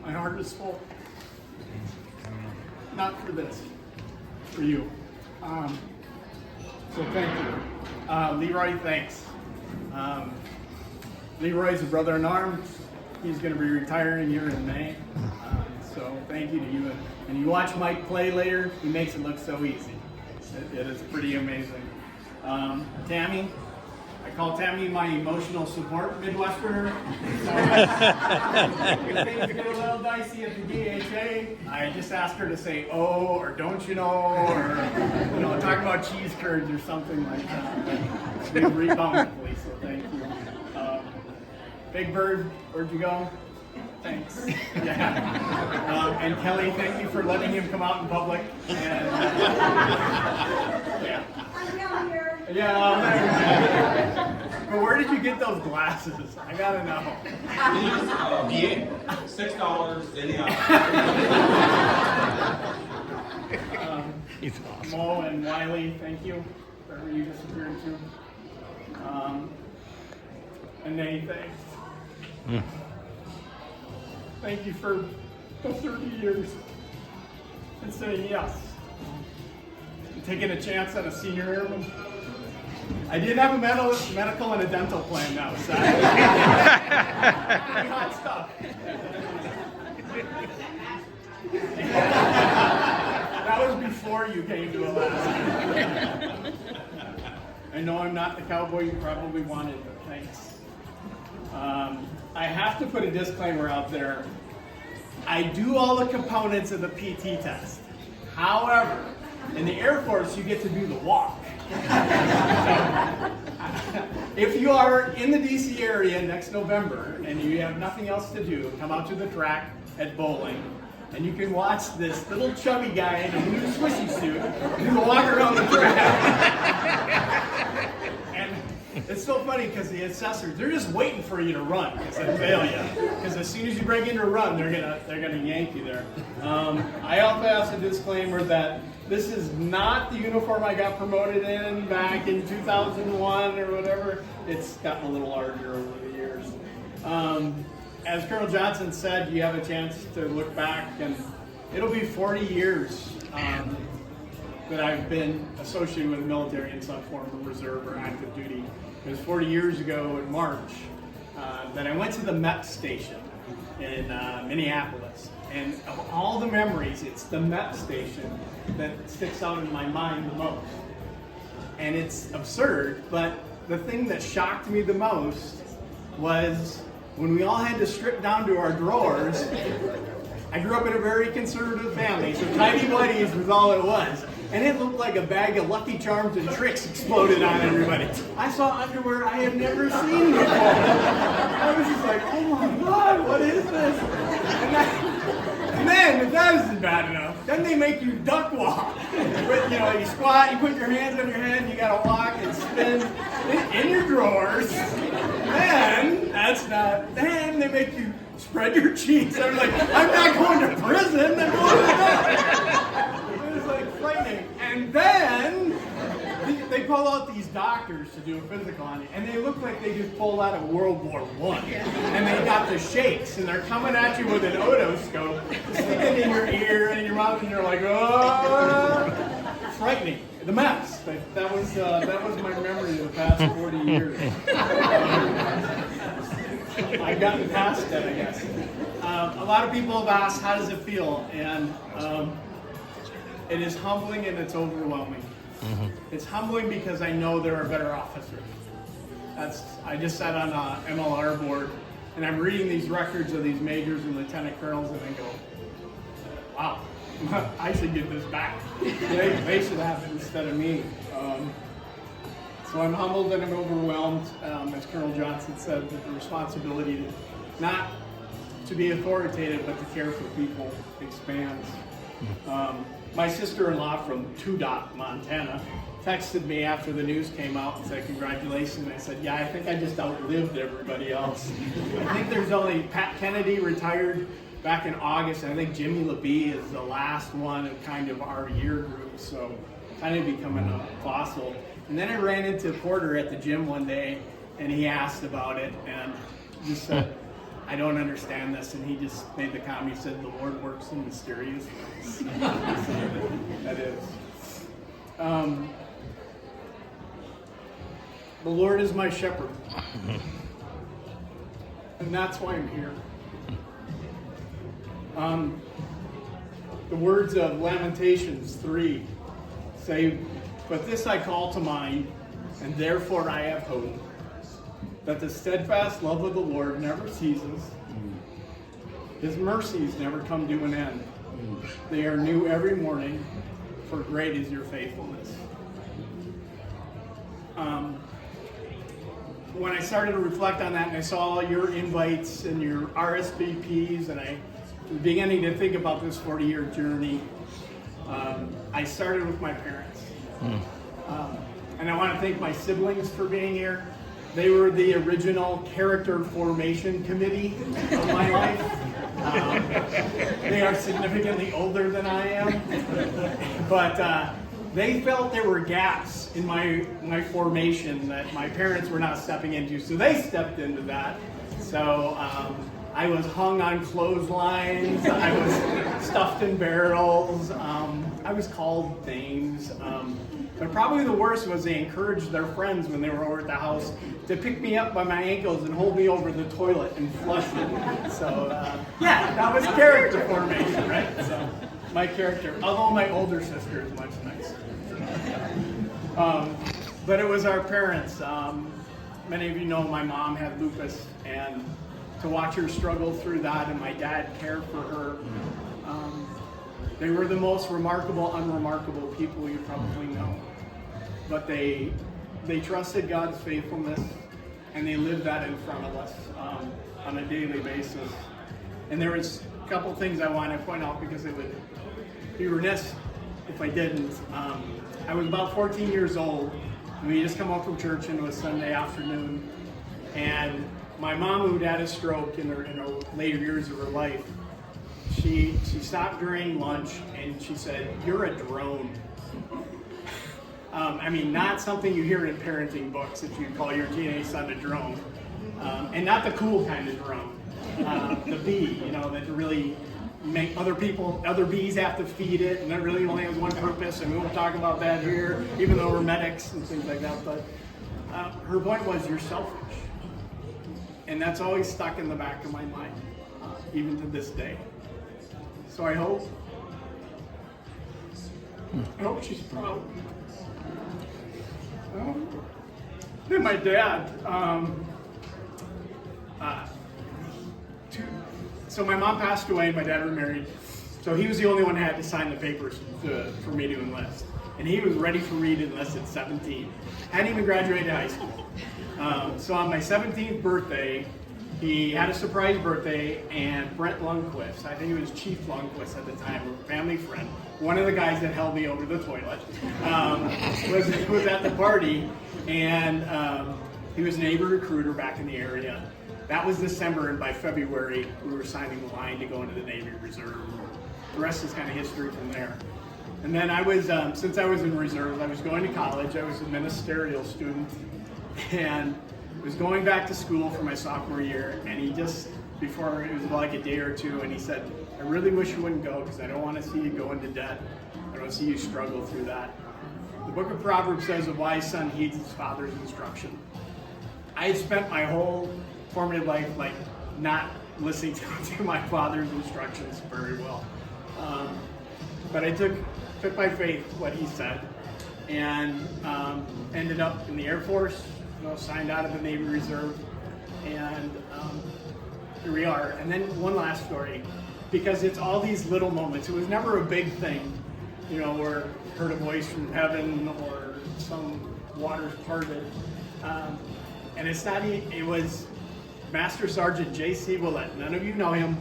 My heart is full. Not for this, for you. So thank you. Leroy, thanks. Leroy's a brother in arms. He's going to be retiring here in May. So thank you to you. And you watch Mike play later, he makes it look so easy. It is pretty amazing. Tammy, I call Tammy my emotional support Midwesterner. So if things get a little dicey at the DHA, I just ask her to say, oh, or don't you know, or talk about cheese curds or something like that. But we agree bountifully, so thank you. Big Bird, where'd you go? Thanks. Yeah. And Kelly, thank you for letting him come out in public. And, yeah. I'm down here. Yeah. But where did you get those glasses? I gotta know. These, $6 in the aisle. He's awesome. Mo and Wiley, thank you. Wherever you disappeared to. And Nate, thanks. Thank you for the 30 years and saying yes. And taking a chance on a senior airman. I did have a medical and a dental plan now, so pretty hot stuff. That was before you came to Alaska. I know I'm not the cowboy you probably wanted, but thanks. I have to put a disclaimer out there. I do all the components of the PT test. However, in the Air Force, you get to do the walk. So, if you are in the DC area next November and you have nothing else to do, come out to the track at bowling and you can watch this little chubby guy in a blue swishy suit do the walk around the track. It's so funny because the assessors, they're just waiting for you to run because they fail you. Because as soon as you break into a run, they're gonna yank you there. I also asked a disclaimer that this is not the uniform I got promoted in back in 2001 or whatever. It's gotten a little larger over the years. As Colonel Johnson said, you have a chance to look back, and it'll be 40 years that I've been associated with the military in some form of reserve or active duty. It was 40 years ago in March that I went to the MEP station in Minneapolis. And of all the memories, it's the MEP station that sticks out in my mind the most. And it's absurd, but the thing that shocked me the most was when we all had to strip down to our drawers. I grew up in a very conservative family, so tidy whities was all it was. And it looked like a bag of Lucky Charms and Tricks exploded on everybody. I saw underwear I had never seen before. I was just like, oh my God, what is this? And then, if that isn't bad enough, then they make you duck walk. But, you squat, you put your hands on your head, and you gotta walk and spin in your drawers. Then they make you spread your cheeks. I'm like, I'm not going to prison, I'm going to the It was like frightening. And then they pull out these doctors to do a physical on you, and they look like they just pulled out of World War I. And they got the shakes, and they're coming at you with an otoscope, sticking in your ear and in your mouth, and you're like, oh, frightening. The mess. That was my memory of the past 40 years. I've gotten past that, I guess. A lot of people have asked, how does it feel? And it is humbling and it's overwhelming. Mm-hmm. It's humbling because I know there are better officers. I just sat on an MLR board, and I'm reading these records of these majors and lieutenant colonels, and I go, wow, I should get this back. They should have it instead of me. So I'm humbled and I'm overwhelmed, as Colonel Johnson said, with the responsibility to not to be authoritative, but to care for people expands. My sister-in-law from Two Dot, Montana, texted me after the news came out and said, congratulations. And I said, yeah, I think I just outlived everybody else. I think there's only Pat Kennedy retired back in August. And I think Jimmy LeBee is the last one of kind of our year group. So kind of becoming a fossil. And then I ran into Porter at the gym one day, and he asked about it and just said, I don't understand this. And he just made the comment, he said, the Lord works in mysterious ways. That is. The Lord is my shepherd. And that's why I'm here. The words of Lamentations 3 say, but this I call to mind, and therefore I have hope, that the steadfast love of the Lord never ceases. His mercies never come to an end. They are new every morning, for great is your faithfulness. When I started to reflect on that, and I saw your invites and your RSVPs, and I was beginning to think about this 40-year journey, I started with my parents. And I want to thank my siblings for being here. They were the original character formation committee of my life. They are significantly older than I am. But they felt there were gaps in my formation that my parents were not stepping into. So they stepped into that. So I was hung on clotheslines. I was stuffed in barrels. I was called names. But probably the worst was they encouraged their friends when they were over at the house to pick me up by my ankles and hold me over the toilet and flush me. So, yeah, that was character formation, right? So, my character, although my older sister is much nicer. But it was our parents. Many of you know my mom had lupus, and to watch her struggle through that and my dad care for her, they were the most remarkable, unremarkable people you probably know. But they trusted God's faithfulness, and they lived that in front of us on a daily basis. And there was a couple things I want to point out because it would be remiss if I didn't. I was about 14 years old, and we just come up from church, and it was Sunday afternoon. And my mom, who'd had a stroke in her later years of her life, she stopped during lunch and she said, "You're a drone." I mean, not something you hear in parenting books if you call your teenage son a drone. And not the cool kind of drone. The bee, that really make other bees have to feed it, and that really only has one purpose, and we won't talk about that here, even though we're medics and things like that. But her point was, you're selfish. And that's always stuck in the back of my mind, even to this day. So I hope she's proud. Then my dad, so my mom passed away, my dad remarried, so he was the only one who had to sign the papers for me to enlist. And he was ready for me to enlist at 17. Hadn't even graduated high school. So on my 17th birthday, he had a surprise birthday, and Brent Lundquist, I think he was Chief Lundquist at the time, a family friend, one of the guys that held me over the toilet, was at the party, and he was a Navy recruiter back in the area. That was December, and by February, we were signing the line to go into the Navy Reserve. The rest is kind of history from there. And then I was, since I was in reserve, I was going to college. I was a ministerial student, and was going back to school for my sophomore year, and he just, before it was like a day or two, and he said, "I really wish you wouldn't go because I don't want to see you go into debt. I don't want to see you struggle through that." The book of Proverbs says a wise son heeds his father's instruction. I had spent my whole formative life not listening to my father's instructions very well. But I took by faith what he said, and ended up in the Air Force, signed out of the Navy Reserve, and here we are. And then one last story, because it's all these little moments. It was never a big thing, where heard a voice from heaven or some waters parted. And it's not, it was Master Sergeant J.C. Willett. None of you know him,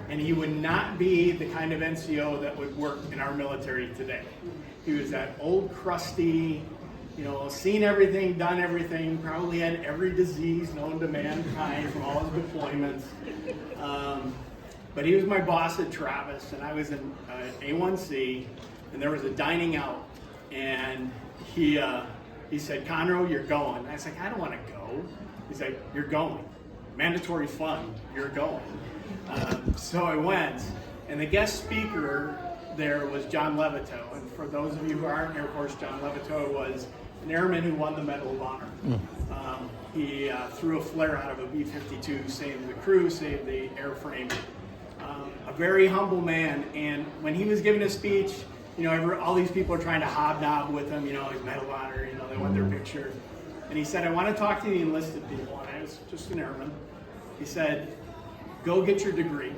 and he would not be the kind of NCO that would work in our military today. He was that old crusty, seen everything, done everything, probably had every disease known to mankind from all his deployments. But he was my boss at Travis, and I was in A1C, and there was a dining out, and he said, "Conroe, you're going." I was like, "I don't want to go." He's like, "You're going." mandatory fund, you're going. So I went, and the guest speaker there was John Levitow. And for those of you who aren't Air Force, John Levitow was an airman who won the Medal of Honor. He threw a flare out of a B-52, saved the crew, saved the airframe. A very humble man, and when he was giving a speech, you know, all these people are trying to hobnob with him, you know, his Medal of Honor, you know, they want their picture. And he said, I want to talk to the enlisted people, and I was just an airman. He said, go get your degree.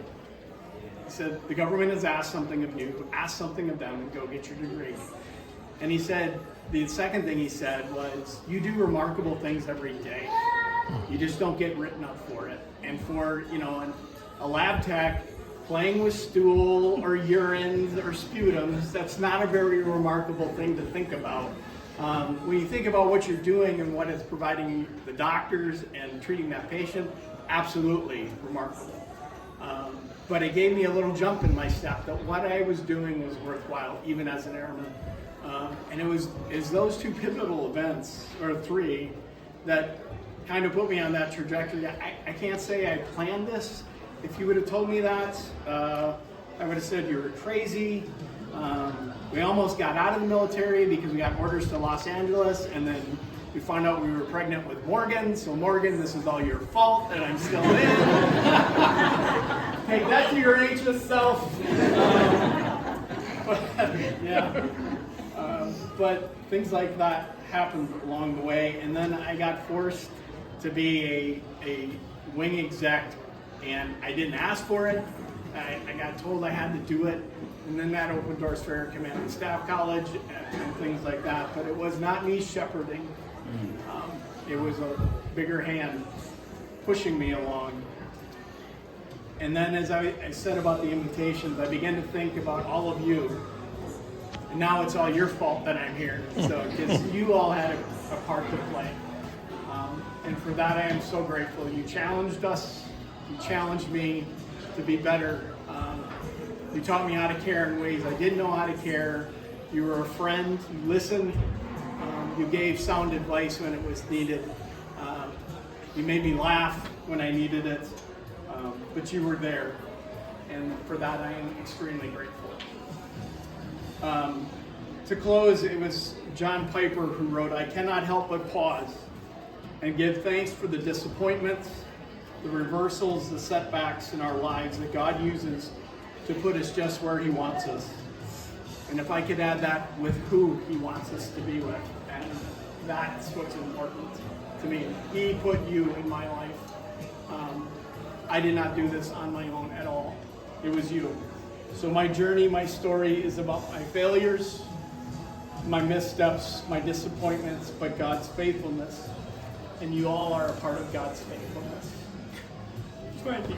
He said, the government has asked something of you, ask something of them, and go get your degree. And he said, the second thing he said was, you do remarkable things every day. You just don't get written up for it. And for, you know, a lab tech, playing with stool or urine or sputums, that's not a very remarkable thing to think about. When you think about what you're doing and what it's providing the doctors and treating that patient, absolutely remarkable. But it gave me a little jump in my step that what I was doing was worthwhile, even as an airman. And it was those two pivotal events, or three, that kind of put me on that trajectory. I can't say I planned this. If you would have told me that, I would have said you were crazy. We almost got out of the military because we got orders to Los Angeles, and then we found out we were pregnant with Morgan. So Morgan, this is all your fault that I'm still in. Take that to your anxious self. But things like that happened along the way, and then I got forced to be a wing exec, and I didn't ask for it. I got told I had to do it, and then that opened doors for Air Command and Staff College and things like that. But it was not me shepherding. It was a bigger hand pushing me along. And then as I said about the invitations, I began to think about all of you. And now it's all your fault that I'm here. So, because you all had a part to play. And for that, I am so grateful. You challenged us. You challenged me to be better. You taught me how to care in ways I didn't know how to care. You were a friend. You listened. You gave sound advice when it was needed. You made me laugh when I needed it. But you were there. And for that, I am extremely grateful. To close, it was John Piper who wrote, I cannot help but pause and give thanks for the disappointments, the reversals, the setbacks in our lives that God uses to put us just where He wants us. And if I could add that with who He wants us to be with, and that's what's important to me. He put you in my life. I did not do this on my own at all. It was you. So my journey, my story is about my failures, my missteps, my disappointments, but God's faithfulness. And you all are a part of God's faithfulness. Thank you.